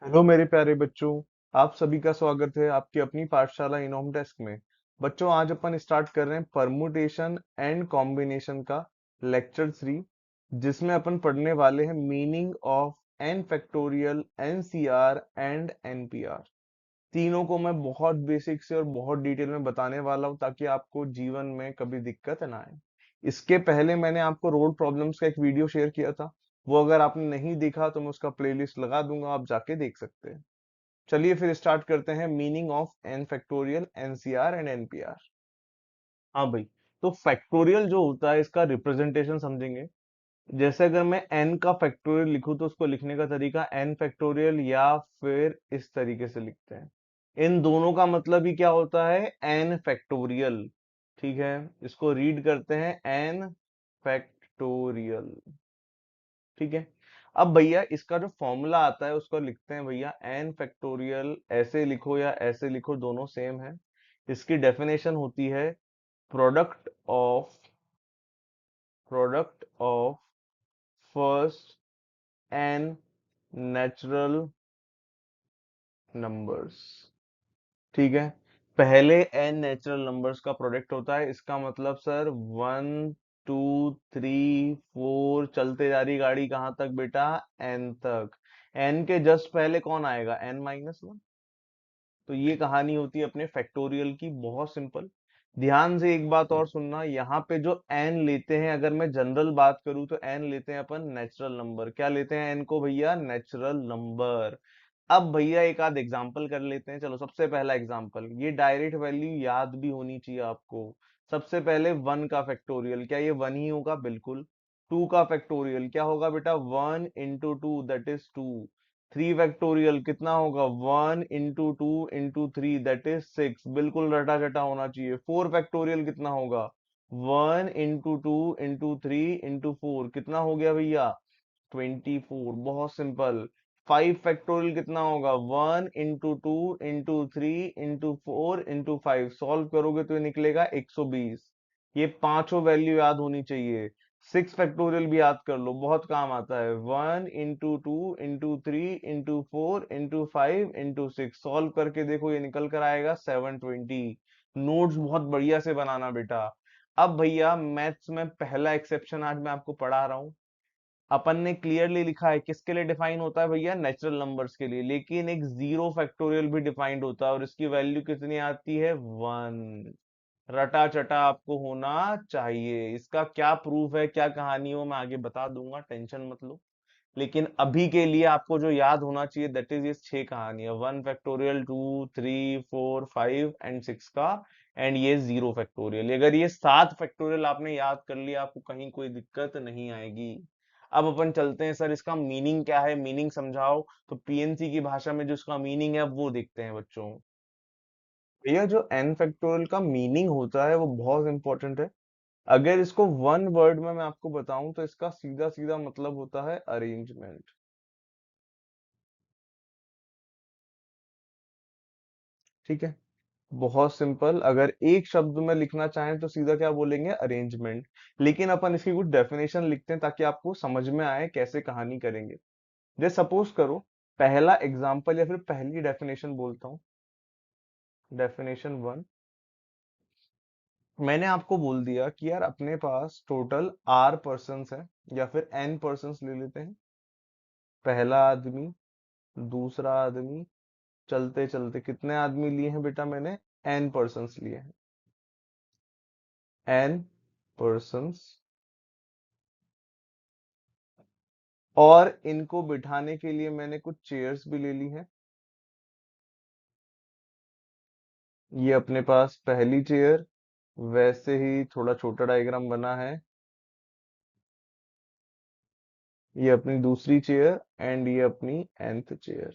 Hello मेरे प्यारे बच्चों। आप सभी का स्वागत है आपकी अपनी पाठशाला इनोम डेस्क में। बच्चों, आज अपन स्टार्ट कर रहे हैं परमुटेशन एंड कॉम्बिनेशन का लेक्चर 3, जिसमें अपन पढ़ने वाले हैं meaning of n factorial, nCr and nPr. तीनों को मैं बहुत बेसिक से और बहुत डिटेल में बताने वाला हूं ताकि आपको जीवन में कभी दिक्कत ना आए। इसके पहले मैंने आपको रोड प्रॉब्लम्स का एक वीडियो शेयर किया था। वो अगर आपने नहीं देखा तो मैं उसका प्लेलिस्ट लगा दूंगा, आप जाके देख सकते हैं। चलिए फिर स्टार्ट करते हैं meaning of n factorial, nCr and nPr. हाँ भाई, तो फैक्टोरियल जो होता है इसका रिप्रेजेंटेशन समझेंगे। जैसे अगर मैं n का फैक्टोरियल लिखूं तो उसको लिखने का तरीका n फैक्टोरियल या फिर इस तरीके से लिखते हैं। इन दोनों का मतलब ही क्या होता है? n factorial. ठीक है, इसको रीड करते हैं n फैक्टोरियल। ठीक है। अब भैया इसका जो फॉर्मूला आता है उसको लिखते हैं भैया n फैक्टोरियल, ऐसे लिखो या ऐसे लिखो दोनों सेम है। इसकी डेफिनेशन होती है product of product of first n natural numbers. ठीक है, पहले n नेचुरल नंबर्स का प्रोडक्ट होता है। इसका मतलब सर 1 2 3 4 चलते जा रही गाड़ी कहां तक बेटा? n तक। n के जस्ट पहले कौन आएगा? n-1। तो ये कहानी होती है अपने फैक्टोरियल की, बहुत सिंपल। ध्यान से एक बात और सुनना, यहाँ पे जो n लेते हैं, अगर मैं जनरल बात करूं तो n लेते हैं अपन नेचुरल नंबर। क्या लेते हैं n को भैया? Natural number. अब भैया एक आध एग्जांपल कर लेते हैं। चलो सबसे पहला एग्जांपल, ये डायरेक्ट वैल्यू याद भी होनी चाहिए आपको। सबसे पहले 1 का फैक्टोरियल, क्या ये 1 ही होगा? बिल्कुल। 2 का फैक्टोरियल क्या होगा बेटा? 1 into 2 दैट इज 2। 3 फैक्टोरियल कितना होगा? 1 into 2 into 3 दैट इज 6। बिल्कुल रटा रटा होना चाहिए। 4 फैक्टोरियल कितना होगा? 1 into 2 into 3 into 4 कितना हो गया भैया? 24। बहुत सिंपल। 5 फैक्टोरियल कितना होगा? 1 into 2 into 3 into 4 into 5। Solve करोगे तो ये निकलेगा 120। ये पांचों वैल्यू याद होनी चाहिए। 6 फैक्टोरियल भी याद कर लो, बहुत काम आता है। 1 into 2 into 3 into 4 into 5 into 6। Solve करके देखो, ये निकल कर आएगा 720। नोट्स बहुत बढ़िया से बनाना बेटा। अब भैया मैथ्स में पहला एक्सेप्शन आज मैं आपको पढ़ा रहा हूं। अपन ने क्लियरली लिखा है किसके लिए डिफाइन होता है भैया? नेचुरल नंबर्स के लिए। लेकिन एक 0 फैक्टोरियल भी डिफाइंड होता है और इसकी वैल्यू कितनी आती है? 1। रटा चटा आपको होना चाहिए। इसका क्या प्रूफ है, क्या कहानी हो, मैं आगे बता दूंगा, टेंशन मत लो। लेकिन अभी के लिए आपको जो याद होना चाहिए दैट इज ये 6 कहानियां। 1 फैक्टोरियल, 2 3 4 5 एंड 6 का। एंड ये 0 फैक्टोरियल। अगर ये 7 फैक्टोरियल आपने याद कर लिया, आपको कहीं कोई दिक्कत नहीं आएगी। अब अपन चलते हैं, सर इसका मीनिंग क्या है, मीनिंग समझाओ। तो पीएनसी की भाषा में जो इसका मीनिंग है वो देखते हैं बच्चों। भैया जो एन फैक्टोरियल का मीनिंग होता है वो बहुत इंपॉर्टेंट है। अगर इसको वन वर्ड में मैं आपको बताऊं तो इसका सीधा सीधा मतलब होता है अरेंजमेंट। ठीक है, बहुत सिंपल। अगर एक शब्द में लिखना चाहें तो सीधा क्या बोलेंगे? अरेंजमेंट। लेकिन अपन इसकी कुछ डेफिनेशन लिखते हैं ताकि आपको समझ में आए कैसे कहानी करेंगे। जैसे सपोज करो, पहला एग्जांपल या फिर पहली डेफिनेशन बोलता हूँ। डेफिनेशन 1, मैंने आपको बोल दिया कि यार अपने पास टोटल आर पर्सन्स है या फिर एन पर्सन्स ले लेते हैं। पहला आदमी, दूसरा आदमी, चलते चलते कितने आदमी लिए हैं बेटा? मैंने एन पर्सन्स लिए हैं। N persons. और इनको बिठाने के लिए मैंने कुछ चेयर्स भी ले ली हैं। ये अपने पास पहली चेयर, वैसे ही थोड़ा छोटा डायग्राम बना है। ये अपनी दूसरी चेयर एंड ये अपनी nth चेयर।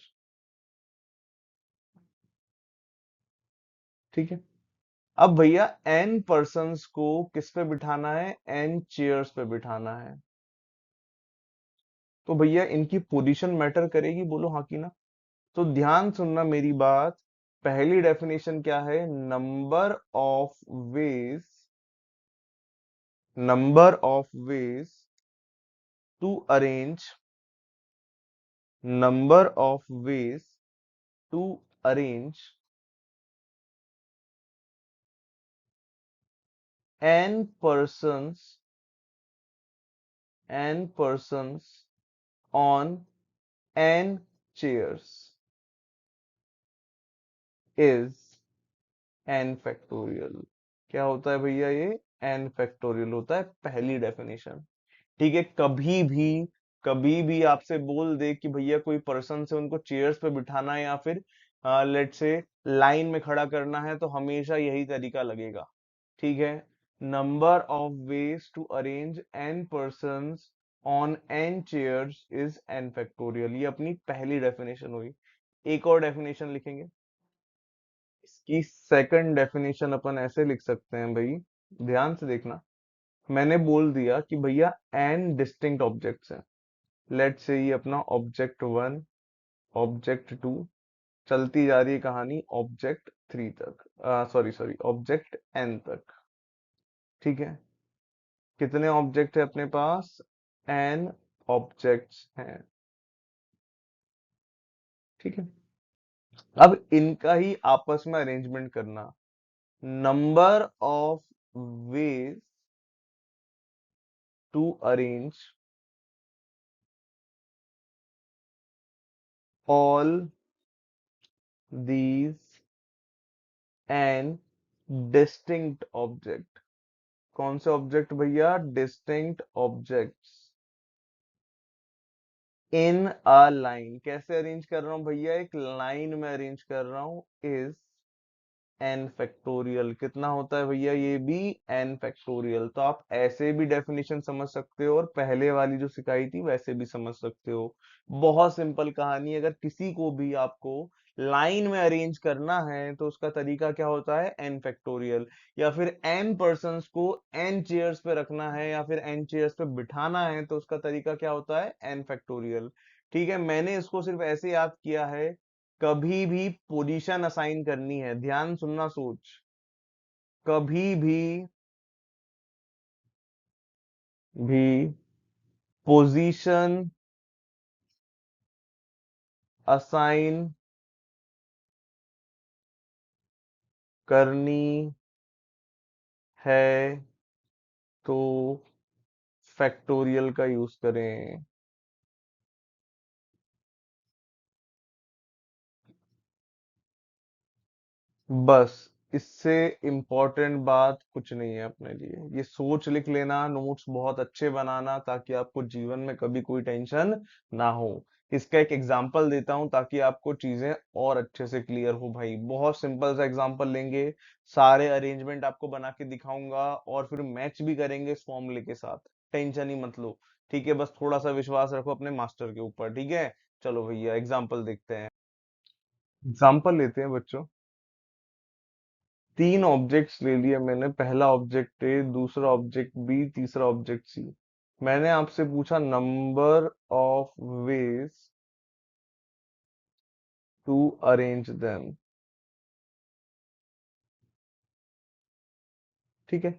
ठीक है। अब भैया n पर्सन्स को किस पे बिठाना है? n चेयर्स पे बिठाना है। तो भैया इनकी पोजीशन मैटर करेगी? बोलो हाँ कि ना। तो ध्यान सुनना मेरी बात। पहली डेफिनेशन क्या है? Ways number of ways to arrange number of ways to arrange n persons on n chairs is n factorial. क्या होता है भैया ये? n फैक्टोरियल होता है पहली डेफिनेशन। ठीक है, कभी भी आपसे बोल दे कि भैया कोई पर्सन से उनको चेयर्स पे बिठाना है या फिर लेट से लाइन में खड़ा करना है, तो हमेशा यही तरीका लगेगा। ठीक है, number of ways to arrange n persons on n chairs is n factorial. ये अपनी पहली डेफिनेशन हुई। एक और डेफिनेशन लिखेंगे। इसकी सेकंड डेफिनेशन अपन ऐसे लिख सकते हैं भाई, ध्यान से देखना। मैंने बोल दिया कि भैया n डिस्टिंक्ट ऑब्जेक्ट्स हैं। लेट से ये अपना ऑब्जेक्ट वन, ऑब्जेक्ट टू, चलती जा रही है कहानी ऑब्जेक्ट थ्री तक, सॉरी सॉरी ऑब्जेक्ट n तक। ठीक है, कितने ऑब्जेक्ट है अपने पास? n ऑब्जेक्ट्स हैं। ठीक है, अब इनका ही आपस में अरेंजमेंट करना। Number of ways to arrange all these and distinct object। कौन से ऑब्जेक्ट भैया? Distinct objects in a line. कैसे अरेंज कर रहा हूं भैया? एक लाइन में अरेंज कर रहा हूं। Is n factorial. कितना होता है भैया? ये भी n फैक्टोरियल। तो आप ऐसे भी डेफिनेशन समझ सकते हो और पहले वाली जो सिखाई थी वैसे भी समझ सकते हो। बहुत सिंपल कहानी। अगर किसी को भी आपको लाइन में अरेंज करना है तो उसका तरीका क्या होता है? n factorial. या फिर n पर्संस को n चेयर्स पे रखना है या फिर n चेयर्स पे बिठाना है तो उसका तरीका क्या होता है? n factorial. ठीक है, मैंने इसको सिर्फ ऐसे याद किया है। कभी भी पोजीशन असाइन करनी है, ध्यान सुनना सोच, कभी भी पोजीशन असाइन करनी है तो फैक्टोरियल का यूज करें। बस, इससे इंपॉर्टेंट बात कुछ नहीं है अपने लिए। ये सोच लिख लेना, नोट्स बहुत अच्छे बनाना ताकि आपको जीवन में कभी कोई टेंशन ना हो। इसका एक एग्जांपल देता हूं ताकि आपको चीजें और अच्छे से क्लियर हो भाई। बहुत सिंपल सा एग्जांपल लेंगे, सारे अरेंजमेंट आपको बना के दिखाऊंगा और फिर मैच भी करेंगे इस फॉर्मूले के साथ। टेंशन ही मत लो। ठीक है, बस थोड़ा सा विश्वास रखो अपने मास्टर के ऊपर। ठीक है, चलो भैया एग्जाम्पल देखते हैं। एग्जाम्पल लेते हैं बच्चों। तीन ऑब्जेक्ट्स ले लिए मैंने। पहला ऑब्जेक्ट ए, दूसरा ऑब्जेक्ट बी, तीसरा ऑब्जेक्ट सी। मैंने आपसे पूछा number of ways to arrange them. ठीक है,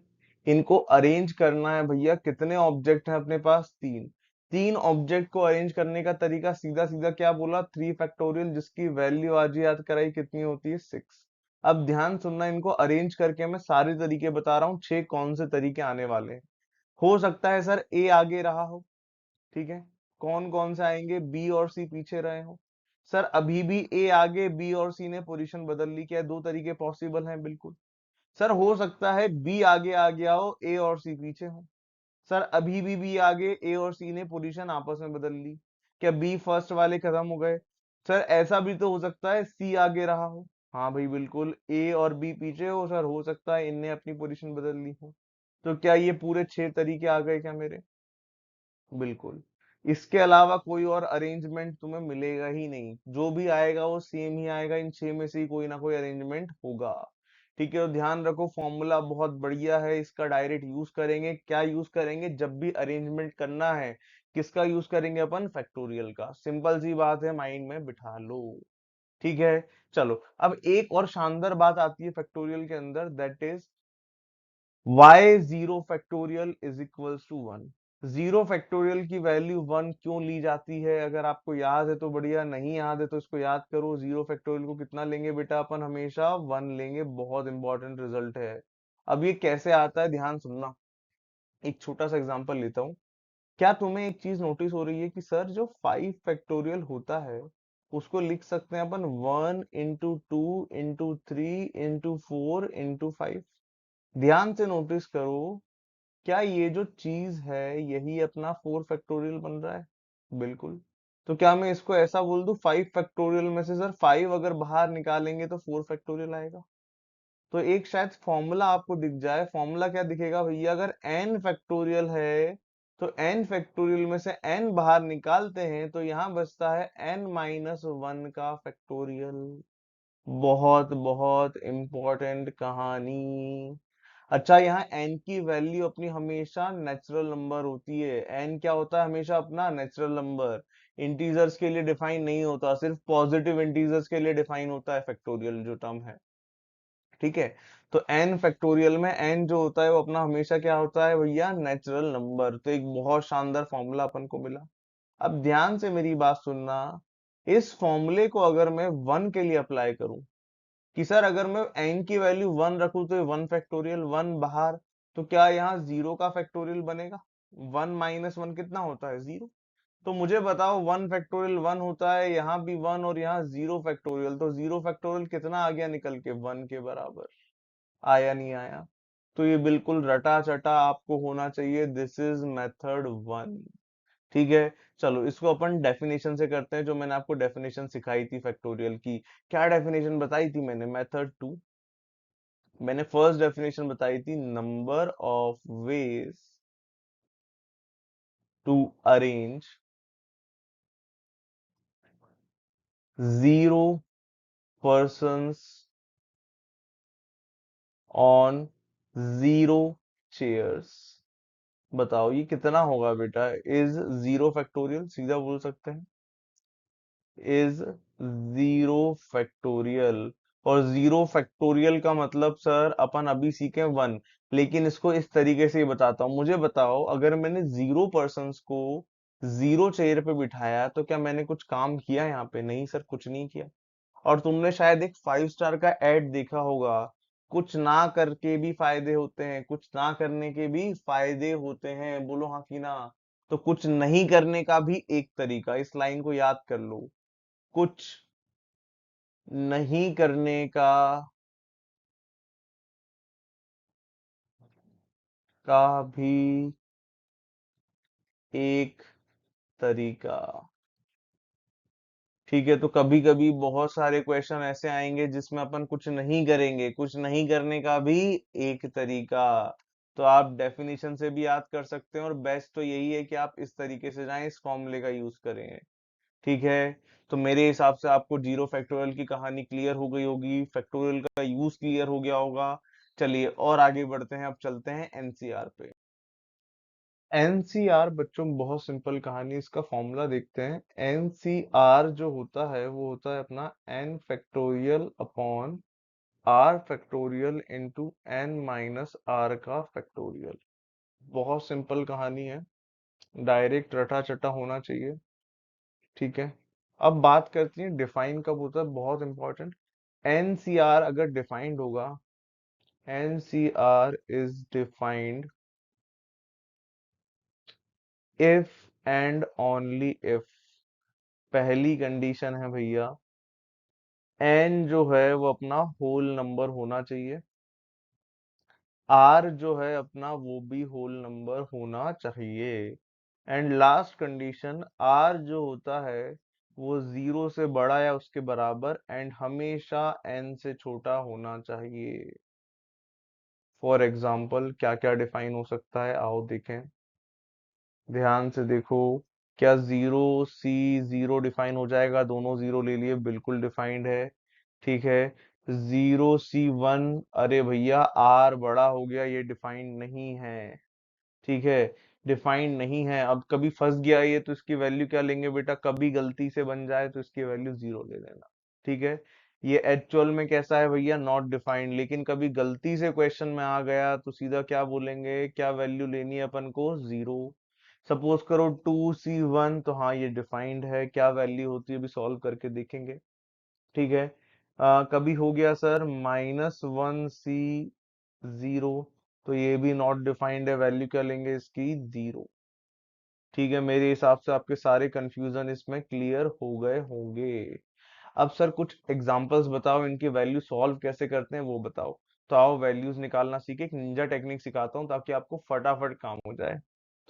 इनको अरेंज करना है भैया। कितने ऑब्जेक्ट हैं अपने पास? तीन। तीन ऑब्जेक्ट को अरेंज करने का तरीका सीधा सीधा क्या बोला? थ्री फैक्टोरियल, जिसकी वैल्यू आज ही याद कराई, कितनी होती है? सिक्स। अब ध्यान सुनना, इनको अरेंज करके मैं सारे तरीके बता रहा हूँ, छह कौन से तरीके आने वाले हैं। हो सकता है सर ए आगे रहा हो। ठीक है, कौन कौन से आएंगे? बी और सी पीछे रहे हो। सर अभी भी ए आगे, बी और सी ने पोजीशन बदल ली। क्या दो तरीके पॉसिबल हैं? बिल्कुल। सर हो सकता है बी आगे आ गया हो, ए और सी पीछे हो। सर अभी भी बी आगे, ए और सी ने पोजीशन आपस में बदल ली। क्या बी फर्स्ट वाले खत्म हो गए? सर ऐसा भी तो हो सकता है सी आगे रहा हो। हाँ भाई बिल्कुल, ए और बी पीछे हो। सर हो सकता है इनने अपनी पोजीशन बदल ली हो। तो क्या ये पूरे छह तरीके आ गए क्या मेरे? बिल्कुल। इसके अलावा कोई और अरेंजमेंट तुम्हें मिलेगा ही नहीं। जो भी आएगा वो सेम ही आएगा। इन छह में से ही कोई ना कोई अरेंजमेंट होगा। ठीक है, तो ध्यान रखो, फॉर्मूला बहुत बढ़िया है। इसका डायरेक्ट यूज करेंगे। क्या यूज करेंगे? जब भी अरेंजमेंट करना है किसका यूज करेंगे अपन? फैक्टोरियल का। सिंपल सी बात है, माइंड में बिठा लो। ठीक है, चलो अब एक और शानदार बात आती है फैक्टोरियल के अंदर, that is y zero factorial is equals to one. Zero factorial की वैल्यू वन क्यों ली जाती है? अगर आपको याद है तो बढ़िया, नहीं याद है तो इसको याद करो। जीरो फैक्टोरियल को कितना लेंगे बेटा अपन? हमेशा वन लेंगे। बहुत इंपॉर्टेंट रिजल्ट है। अब ये कैसे आता है, ध्यान सुनना। एक छोटा सा एग्जांपल लेता हूँ। क्या तुम्हें एक चीज नोटिस हो रही है कि सर जो फाइव फैक्टोरियल होता है उसको लिख सकते हैं अपन one into two into three into four into five? ध्यान से नोटिस करो, क्या ये जो चीज है यही अपना फोर फैक्टोरियल बन रहा है? बिल्कुल। तो क्या मैं इसको ऐसा बोल दूं, फाइव फैक्टोरियल में से सर फाइव अगर बाहर निकालेंगे तो फोर फैक्टोरियल आएगा? तो एक शायद फॉर्मूला आपको दिख जाए। फॉर्मूला क्या दिखेगा भैया? अगर n फैक्टोरियल है तो n फैक्टोरियल में से n बाहर निकालते हैं तो यहाँ बचता है n माइनस वन का फैक्टोरियल। बहुत बहुत इंपॉर्टेंट कहानी। अच्छा, यहाँ n की वैल्यू अपनी हमेशा नेचुरल नंबर होती है। n क्या होता है? हमेशा अपना नेचुरल नंबर। इंटीजर्स के लिए डिफाइन नहीं होता, सिर्फ पॉजिटिव इंटीजर्स के लिए डिफाइन होता है फैक्टोरियल जो टर्म है। ठीक है। तो n फैक्टोरियल में n जो होता है वो अपना हमेशा क्या होता है भैया? Natural number. तो एक बहुत शानदार फॉर्मूला अपन को मिला। अब ध्यान से मेरी बात सुनना। इस फॉर्मूले को अगर मैं वन के लिए अप्लाई करूं कि सर अगर मैं n की वैल्यू वन रखूं तो वन फैक्टोरियल वन बाहर, तो क्या यहाँ जीरो का फैक्टोरियल बनेगा? वन माइनस वन कितना होता है? जीरो। तो मुझे बताओ, वन फैक्टोरियल वन होता है, यहाँ भी वन और यहाँ जीरो फैक्टोरियल, तो जीरो फैक्टोरियल कितना आ गया निकल के? वन के बराबर। आया नहीं आया? तो ये बिल्कुल रटा चटा आपको होना चाहिए। This is method one. ठीक है। चलो इसको अपन डेफिनेशन से करते हैं, जो मैंने आपको डेफिनेशन सिखाई थी फैक्टोरियल की। क्या डेफिनेशन बताई थी मैंने? Method two. मैंने फर्स्ट डेफिनेशन बताई थी, number of ways to arrange zero persons on zero chairs. बताओ ये कितना होगा बेटा? इज जीरो फैक्टोरियल, सीधा बोल सकते हैं, इज जीरो फैक्टोरियल। और जीरो फैक्टोरियल का मतलब सर अपन अभी सीखे वन, लेकिन इसको इस तरीके से ही बताता हूँ। मुझे बताओ, अगर मैंने जीरो पर्सन्स को जीरो चेयर पे बिठाया तो क्या मैंने कुछ काम किया यहाँ पे? नहीं सर, कुछ नहीं किया। और तुमने शायद एक फाइव स्टार का एड देखा होगा, कुछ ना करके भी फायदे होते हैं, कुछ ना करने के भी फायदे होते हैं। बोलो हाँ कि ना? तो कुछ नहीं करने का भी एक तरीका, इस लाइन को याद कर लो। कुछ नहीं करने का भी एक तरीका। ठीक है। तो कभी कभी बहुत सारे क्वेश्चन ऐसे आएंगे जिसमें अपन कुछ नहीं करेंगे, कुछ नहीं करने का भी एक तरीका। तो आप डेफिनेशन से भी याद कर सकते हैं, और बेस्ट तो यही है कि आप इस तरीके से जाएं, इस फॉर्मूले का यूज करें। ठीक है। तो मेरे हिसाब से आपको जीरो फैक्टोरियल की कहानी क्लियर हो गई होगी, फैक्टोरियल का यूज क्लियर हो गया होगा। चलिए और आगे बढ़ते हैं, अब चलते हैं एनसीआर पे। एनसीआर बच्चों बहुत सिंपल कहानी, इसका फॉर्मूला देखते हैं। एनसीआर जो होता है वो होता है अपना n factorial upon r factorial into n minus r का फैक्टोरियल। बहुत सिंपल कहानी है, डायरेक्ट रटा चटा होना चाहिए। ठीक है। अब बात करते हैं डिफाइन कब होता है, बहुत इंपॉर्टेंट। एनसीआर अगर डिफाइंड होगा, NCR is defined if and only if, पहली कंडीशन है भैया, एन जो है वो अपना होल नंबर होना चाहिए, आर जो है अपना वो भी होल नंबर होना चाहिए, एंड लास्ट कंडीशन, आर जो होता है वो जीरो से बड़ा या उसके बराबर एंड हमेशा एन से छोटा होना चाहिए। फॉर एग्जाम्पल क्या क्या डिफाइन हो सकता है, आओ देखें। ध्यान से देखो। क्या जीरो सी जीरो डिफाइन हो जाएगा? दोनों जीरो ले लिए, बिल्कुल डिफाइंड है। ठीक है। जीरो सी वन, अरे भैया आर बड़ा हो गया, ये डिफाइंड नहीं है। ठीक है। डिफाइंड नहीं है। अब कभी फंस गया ये तो इसकी वैल्यू क्या लेंगे बेटा? कभी गलती से बन जाए तो इसकी वैल्यू जीरो ले लेना। ठीक है। ये एक्चुअल में कैसा है भैया? नॉट डिफाइंड, लेकिन कभी गलती से क्वेश्चन में आ गया तो सीधा क्या बोलेंगे? क्या वैल्यू लेनी है अपन को? जीरो। सपोज करो 2C1, तो हाँ ये डिफाइंड है, क्या वैल्यू होती है अभी सॉल्व करके देखेंगे। ठीक है। कभी हो गया सर -1C0, तो ये भी नॉट डिफाइंड है, वैल्यू क्या लेंगे इसकी, 0। ठीक है, मेरे हिसाब से आपके सारे कंफ्यूजन इसमें क्लियर हो गए होंगे। अब सर कुछ एग्जांपल्स बताओ, इनकी वैल्यू सॉल्व कैसे करते हैं वो बताओ। तो आओ वैल्यूज निकालना सीखे, एक निंजा टेक्निक सिखाता हूँ ताकि आपको फटाफट काम हो जाए।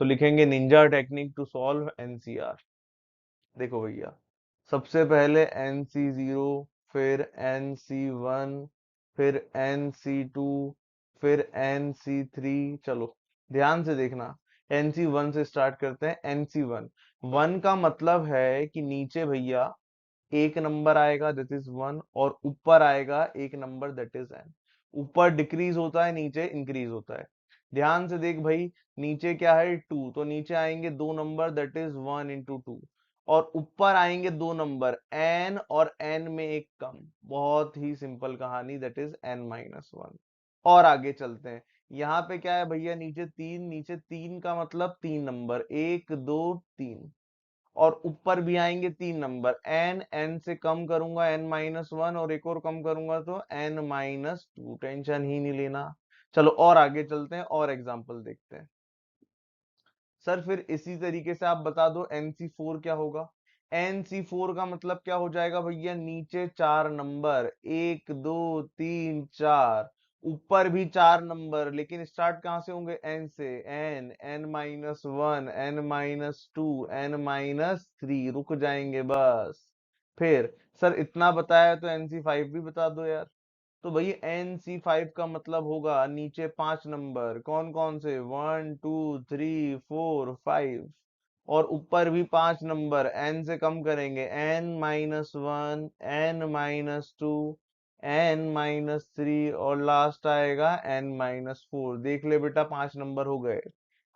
तो लिखेंगे ninja technique to solve nCr. देखो भैया, सबसे पहले NC0, फिर NC1, फिर NC2, फिर NC3। चलो ध्यान से देखना, NC1 से स्टार्ट करते हैं। NC1, वन का मतलब है कि नीचे भैया एक नंबर आएगा दैट इज 1, और ऊपर आएगा एक नंबर दैट इज n। ऊपर डिक्रीज होता है, नीचे इंक्रीज होता है। ध्यान से देख भाई, नीचे क्या है 2, तो नीचे आएंगे दो नंबर दैट इज 1 × 2, और ऊपर आएंगे दो नंबर n और n में एक कम। बहुत ही सिंपल कहानी, दैट इज n-1। और आगे चलते हैं, यहाँ पे क्या है भैया, नीचे 3, नीचे 3 का मतलब तीन नंबर, 1 2 3, और ऊपर भी आएंगे तीन नंबर, n से कम करूंगा n-1, और एक और कम करूंगा तो n-2। टेंशन ही नहीं लेना। चलो और आगे चलते हैं और एग्जांपल देखते हैं। सर फिर इसी तरीके से आप बता दो NC4 क्या होगा। NC4 का मतलब क्या हो जाएगा भैया, नीचे चार नंबर, 1 2 3 4, ऊपर भी चार नंबर, लेकिन स्टार्ट कहाँ से होंगे, n से। n, n-1, n-2, n-3, रुक जाएंगे बस। फिर सर इतना बताया तो NC5 भी बता दो यार। तो भाई NC5 का मतलब होगा नीचे पांच नंबर, कौन कौन से, 1 2 3 4 5, और ऊपर भी पांच नंबर, n से कम करेंगे, n-1, n-2, n-3, और लास्ट आएगा n-4। देख ले बेटा, पांच नंबर हो गए,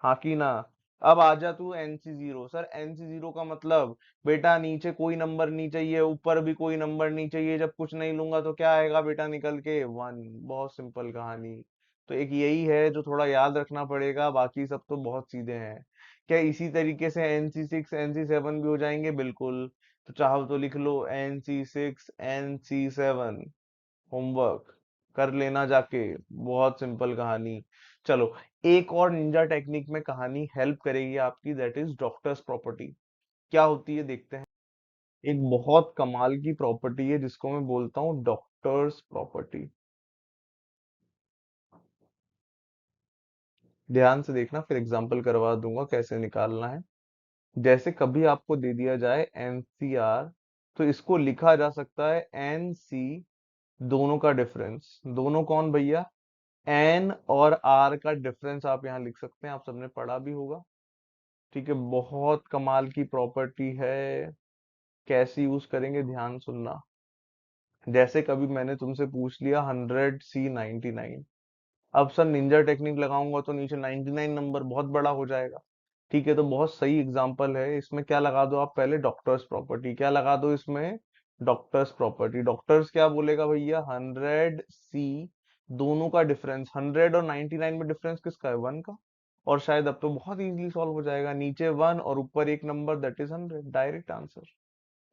हाँ की ना। अब आजा तू NC0। सर NC0 का मतलब, बेटा नीचे कोई नंबर नहीं चाहिए, ऊपर भी कोई नंबर नहीं चाहिए, जब कुछ नहीं लूंगा तो क्या आएगा बेटा निकल के, 1। बहुत सिंपल कहानी। तो एक यही है जो थोड़ा याद रखना पड़ेगा, बाकी सब तो बहुत सीधे हैं। क्या इसी तरीके से NC6 NC7 भी हो जाएंगे, बिल्कुल। तो चाहो तो लिख लो NC6 NC7, होमवर्क कर लेना जाके, बहुत सिंपल कहानी। चलो, एक और निंजा टेक्निक में कहानी हेल्प करेगी आपकी, दैट इज डॉक्टर्स प्रॉपर्टी। क्या होती है देखते हैं। एक बहुत कमाल की प्रॉपर्टी है जिसको मैं बोलता हूँ डॉक्टर्स प्रॉपर्टी। ध्यान से देखना, फिर एग्जांपल करवा दूंगा कैसे निकालना है। जैसे कभी आपको दे दिया जाए NCR, तो इसको लिखा जा सकता है NC, दोनों का डिफरेंस, दोनों कौन भैया, N और R का डिफरेंस आप यहाँ लिख सकते हैं, आप सबने पढ़ा भी होगा। ठीक है, बहुत कमाल की प्रॉपर्टी है। कैसे यूज करेंगे ध्यान सुनना। जैसे कभी मैंने तुमसे पूछ लिया 100C99, अब सर निंजा टेक्निक लगाऊंगा तो नीचे 99 नंबर बहुत बड़ा हो जाएगा। ठीक है, तो बहुत सही एग्जांपल है, इसमें क्या लगा दो आप, पहले डॉक्टर्स प्रॉपर्टी। क्या लगा दो इसमें, डॉक्टर्स प्रॉपर्टी। डॉक्टर्स क्या बोलेगा भैया, 100C, दोनों का डिफरेंस, 100 और 99 में डिफरेंस किसका है, 1 का। और शायद अब तो बहुत इजीली सॉल्व हो जाएगा, नीचे 1 और ऊपर एक number that is 100, direct answer.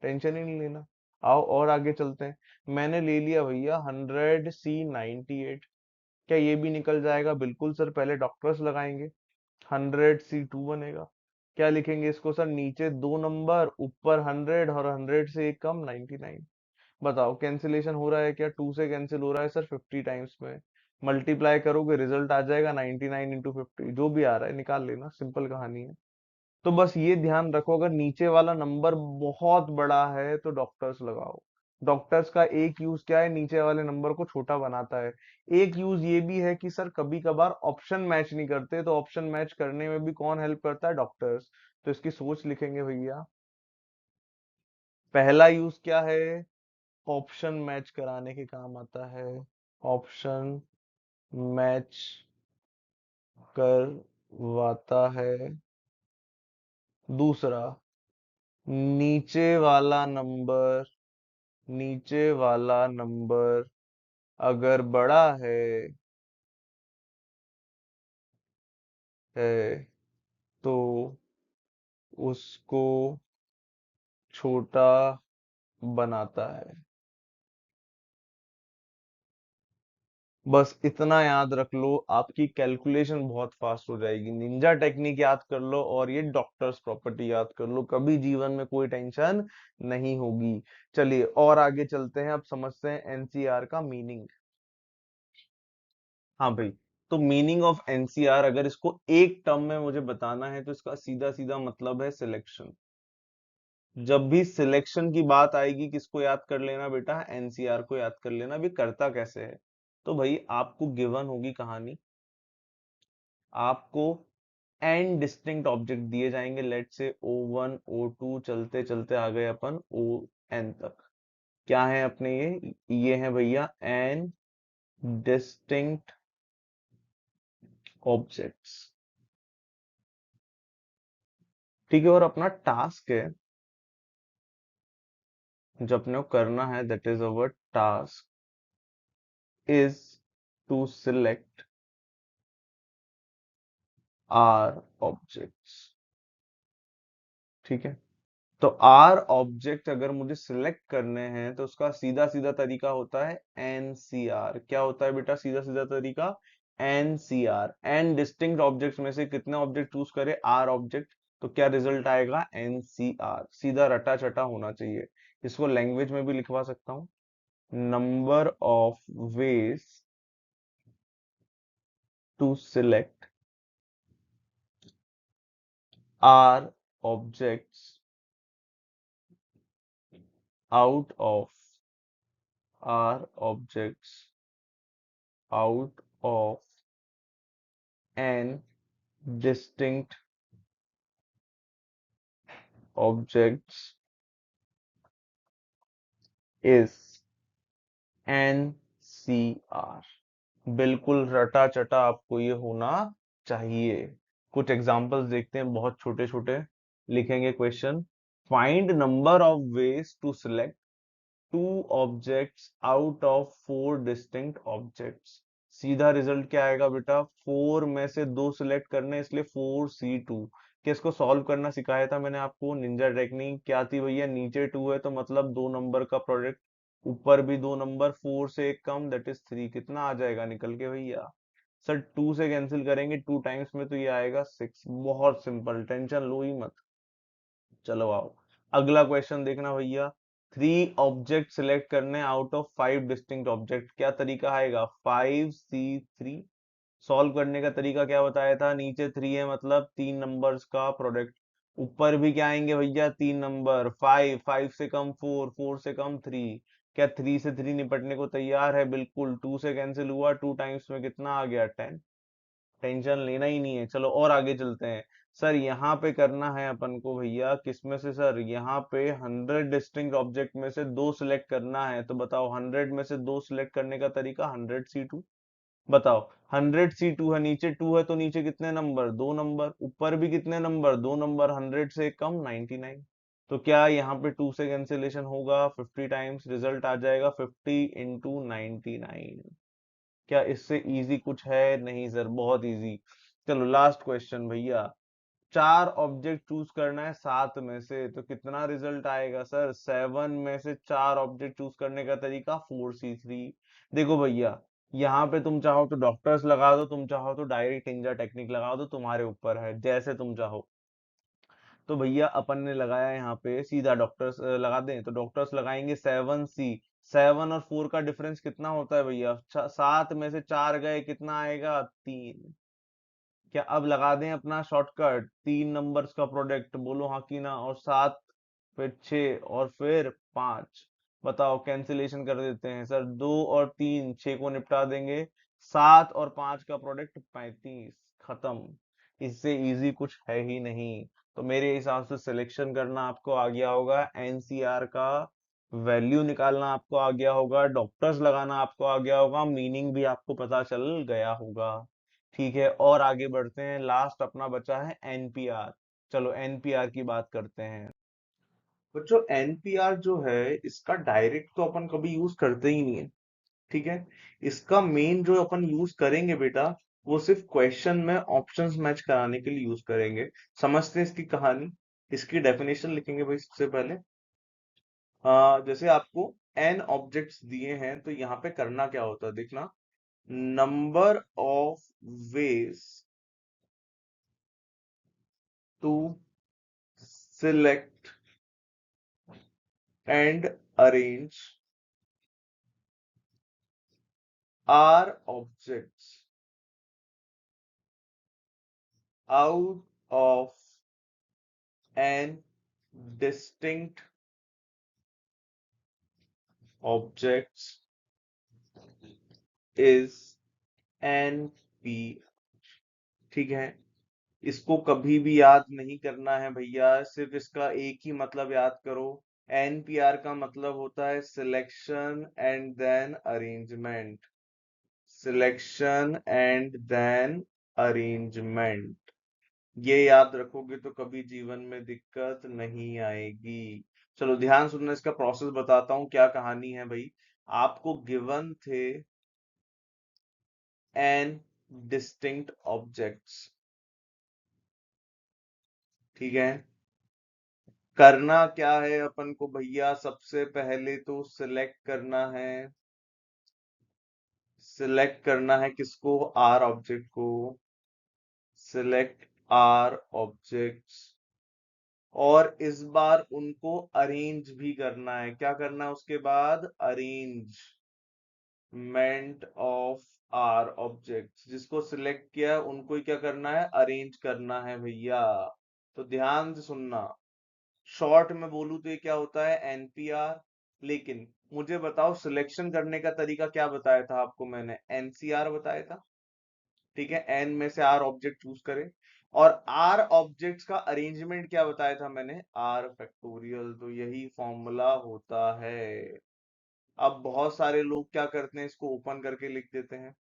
Tension ही नहीं लेना। आओ और आगे चलते हैं। मैंने ले लिया भैया 100C98, क्या ये भी निकल जाएगा, बिल्कुल सर, पहले डॉक्टर्स लगाएंगे, 100C2 बनेगा। क्या लिखेंगे इसको सर, नीचे दो नंबर, ऊपर 100, और 100 से एक कम 99। बताओ कैंसिलेशन हो रहा है क्या, 2 से कैंसिल हो रहा है सर 50 टाइम्स में। मल्टीप्लाई करोगे रिजल्ट आ जाएगा 99 × 50, जो भी आ रहा है निकाल लेना, सिंपल कहानी है। तो बस ये ध्यान रखो, अगर नीचे वाला नंबर बहुत बड़ा है तो डॉक्टर्स लगाओ। डॉक्टर्स का एक यूज क्या है, नीचे वाले नंबर को छोटा बनाता है। एक यूज ये भी है कि सर कभी कभार ऑप्शन मैच नहीं करते, तो ऑप्शन मैच करने में भी कौन हेल्प करता है, डॉक्टर्स। तो इसकी सोच लिखेंगे भैया। पहला यूज क्या है, ऑप्शन मैच कराने के काम आता है, ऑप्शन मैच करवाता है। दूसरा, नीचे वाला नंबर, नीचे वाला नंबर अगर बड़ा है तो उसको छोटा बनाता है। बस इतना याद रख लो, आपकी कैलकुलेशन बहुत फास्ट हो जाएगी। निंजा टेक्निक याद कर लो और ये डॉक्टर्स प्रॉपर्टी याद कर लो, कभी जीवन में कोई टेंशन नहीं होगी। चलिए और आगे चलते हैं, अब समझते हैं एनसीआर का मीनिंग। हाँ भाई, तो मीनिंग ऑफ एनसीआर अगर इसको एक टर्म में मुझे बताना है तो इसका सीधा सीधा मतलब है सिलेक्शन। जब भी सिलेक्शन की बात आएगी किसको याद कर लेना बेटा, एनसीआर को याद कर लेना। भी करता कैसे है, तो भाई आपको गिवन होगी कहानी, आपको एन डिस्टिंक्ट ऑब्जेक्ट दिए जाएंगे, लेट से O1 O2 चलते चलते आ गए अपन ON तक। क्या है अपने ये है भैया एन डिस्टिंक्ट ऑब्जेक्ट्स। ठीक है, और अपना टास्क है जो अपने को करना है, that is our task is to select r objects. ठीक है, तो आर ऑब्जेक्ट अगर मुझे सिलेक्ट करने हैं तो उसका सीधा सीधा तरीका होता है एनसीआर। क्या होता है बेटा सीधा सीधा तरीका, एनसीआर। एन डिस्टिंक्ट ऑब्जेक्ट्स में से कितने ऑब्जेक्ट चूज करें, आर ऑब्जेक्ट, तो क्या रिजल्ट आएगा, एनसीआर। सीधा रटा चटा होना चाहिए। इसको लैंग्वेज में भी लिखवा सकता हूं, number of ways to select r objects out of r objects out of n distinct objects is NCR। बिल्कुल रटा चटा आपको ये होना चाहिए। कुछ एग्जांपल्स देखते हैं, बहुत छोटे छोटे। लिखेंगे question, find number of ways to select two objects out of four distinct objects. सीधा रिजल्ट क्या आएगा बेटा, फोर में से दो सिलेक्ट करने, इसलिए 4C2। कि इसको सॉल्व करना सिखाया था मैंने आपको, निंजा टेक्निक क्या थी भैया, नीचे टू है तो मतलब दो नंबर का प्रोडक्ट, ऊपर भी दो नंबर, फोर से एक कम दैट इज थ्री। कितना आ जाएगा निकल के भैया, सर टू से कैंसिल करेंगे, टू टाइम्स में तो ये आएगा 6। बहुत सिंपल, टेंशन लो ही मत। चलो आओ, अगला क्वेश्चन देखना भैया। थ्री ऑब्जेक्ट सिलेक्ट करने out of five distinct object, क्या तरीका आएगा, 5C3। सॉल्व करने का तरीका क्या बताया था, नीचे थ्री है मतलब तीन नंबर्स का प्रोडक्ट, ऊपर भी क्या आएंगे भैया तीन नंबर, फाइव, फाइव से कम फोर, फोर से कम थ्री। क्या थ्री से थ्री निपटने को तैयार है, बिल्कुल। टू से कैंसिल हुआ, टू टाइम्स में कितना आ गया, 10। टेंशन लेना ही नहीं है। चलो और आगे चलते हैं। सर यहाँ पे करना है अपन को भैया किसमें से, सर यहाँ पे 100 डिस्टिंक्ट ऑब्जेक्ट में से दो सिलेक्ट करना है, तो बताओ 100 में से दो सिलेक्ट करने का तरीका, 100C2। बताओ 100C2 है, नीचे टू है तो नीचे कितने नंबर, दो नंबर, ऊपर भी कितने नंबर, दो नंबर, 100 से कम 99। तो क्या यहाँ पे टू से कैंसिलेशन होगा, 50 टाइम्स, रिजल्ट आ जाएगा 50 × 99। क्या इससे इजी कुछ है, नहीं सर, बहुत इजी। चलो लास्ट क्वेश्चन भैया, चार ऑब्जेक्ट चूज करना है सात में से, तो कितना रिजल्ट आएगा सर, सेवन में से चार ऑब्जेक्ट चूज करने का तरीका 4C3। देखो भैया, यहाँ पे तुम चाहो तो डॉक्टर्स लगा दो, तुम चाहो तो डायरेक्ट निंजा टेक्निक लगा दो, तुम्हारे ऊपर है, जैसे तुम चाहो। तो भैया अपन ने लगाया यहाँ पे सीधा डॉक्टर्स लगा दें, तो डॉक्टर्स लगाएंगे 7C। सेवन और फोर का डिफरेंस कितना होता है भैया, सात में से चार गए, कितना आएगा, तीन। क्या अब लगा दें अपना शॉर्टकट, तीन नंबर्स का प्रोडक्ट, बोलो हाँ की ना, और सात, फिर छह और फिर पांच। बताओ कैंसिलेशन कर देते हैं सर, दो और तीन, छह को निपटा देंगे, सात और पांच का प्रोडक्ट 35। खत्म। इससे इजी कुछ है ही नहीं। तो मेरे हिसाब से सिलेक्शन करना आपको आ गया होगा, एनसीआर का वैल्यू निकालना आपको आ गया होगा, डॉक्टर्स लगाना आपको आ गया होगा, मीनिंग भी आपको पता चल गया होगा। ठीक है, और आगे बढ़ते हैं, लास्ट अपना बचा है एनपीआर। चलो एनपीआर की बात करते हैं। बच्चों एनपीआर जो है इसका डायरेक्ट तो अपन कभी यूज करते ही नहीं है। ठीक है, इसका मेन जो अपन यूज करेंगे बेटा, वो सिर्फ क्वेश्चन में ऑप्शंस मैच कराने के लिए यूज करेंगे। समझते हैं इसकी कहानी। इसकी डेफिनेशन लिखेंगे भाई सबसे पहले। जैसे आपको n ऑब्जेक्ट्स दिए हैं तो यहाँ पे करना क्या होता है देखना, number of ways to select and arrange r objects out of an distinct objects is NP। ठीक है, इसको कभी भी याद नहीं करना है भैया, सिर्फ इसका एक ही मतलब याद करो। NPR का मतलब होता है selection and then arrangement, selection and then arrangement. ये याद रखोगे तो कभी जीवन में दिक्कत नहीं आएगी। चलो ध्यान सुनना, इसका प्रोसेस बताता हूँ क्या कहानी है भाई। आपको गिवन थे एन डिस्टिंक्ट ऑब्जेक्ट्स, ठीक है। करना क्या है अपन को भैया, सबसे पहले तो सिलेक्ट करना है किसको, आर ऑब्जेक्ट को। सिलेक्ट आर ऑब्जेक्ट्स, और इस बार उनको अरेंज भी करना है। क्या करना है उसके बाद, अरेंजमेंट ऑफ आर ऑब्जेक्ट्स। जिसको सिलेक्ट किया है उनको ही क्या करना है, अरेंज करना है भैया। तो ध्यान से सुनना, शॉर्ट में बोलूं तो ये क्या होता है, एनपीआर। लेकिन मुझे बताओ सिलेक्शन करने का तरीका क्या बताया था आपको मैंने, एनसीआर बताया था। ठीक है, एन में से आर ऑब्जेक्ट चूज करें, और आर ऑब्जेक्ट्स का अरेंजमेंट क्या बताया था मैंने, आर फैक्टोरियल। तो यही फॉर्मूला होता है। अब बहुत सारे लोग क्या करते हैं, इसको ओपन करके लिख देते हैं।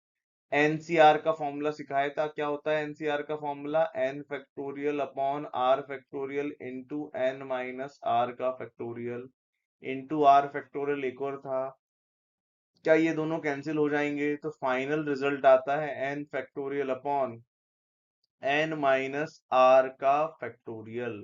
एनसीआर का फॉर्मूला सिखाया था, क्या होता है एनसीआर का formula, n factorial upon r factorial into n minus r का फैक्टोरियल इंटू आर फैक्टोरियल। एक और था, क्या ये दोनों कैंसिल हो जाएंगे, तो फाइनल रिजल्ट आता है n factorial upon n minus r का फैक्टोरियल।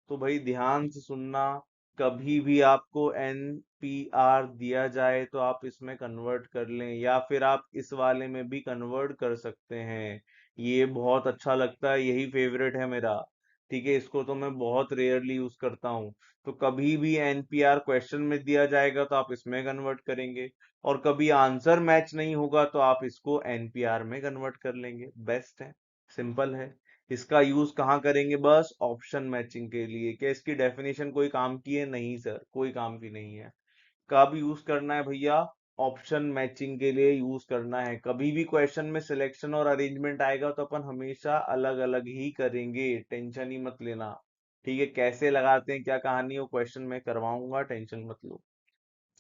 तो भाई ध्यान से सुनना, कभी भी आपको एन पी आर दिया जाए तो आप इसमें कन्वर्ट कर लें, या फिर आप इस वाले में भी कन्वर्ट कर सकते हैं। ये बहुत अच्छा लगता है, यही फेवरेट है मेरा। ठीक है, इसको तो मैं बहुत रेयरली यूज करता हूँ। तो कभी भी एनपीआर क्वेश्चन में दिया जाएगा तो आप इसमें कन्वर्ट करेंगे, और कभी आंसर मैच नहीं होगा तो आप इसको एनपीआर में कन्वर्ट कर लेंगे। बेस्ट है, सिंपल है। इसका यूज कहाँ करेंगे, बस ऑप्शन मैचिंग के लिए। क्या इसकी डेफिनेशन कोई काम की है, नहीं सर, कोई काम की नहीं है। कब यूज करना है भैया, ऑप्शन मैचिंग के लिए यूज करना है। कभी भी क्वेश्चन में सिलेक्शन और अरेंजमेंट आएगा तो अपन हमेशा अलग अलग ही करेंगे, टेंशन ही मत लेना। ठीक है, कैसे लगाते हैं क्या कहानी, वो क्वेश्चन में करवाऊंगा, टेंशन मत लो।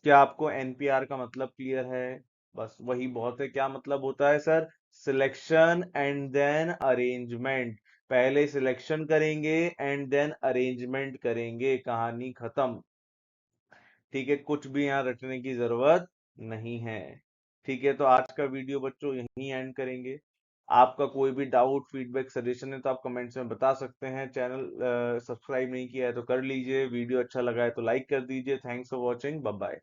क्या आपको एनपीआर का मतलब क्लियर है, बस वही बहुत है। क्या मतलब होता है sir, selection and then arrangement. पहले सिलेक्शन करेंगे एंड देन अरेंजमेंट करेंगे, कहानी खत्म। ठीक है, कुछ भी यहाँ रटने की जरूरत नहीं है। ठीक है, तो आज का वीडियो बच्चों यहीं एंड करेंगे। आपका कोई भी डाउट, फीडबैक, सजेशन है तो आप कमेंट्स में बता सकते हैं। चैनल सब्सक्राइब नहीं किया है तो कर लीजिए, वीडियो अच्छा लगा है तो लाइक कर दीजिए। Thanks for watching, bye bye.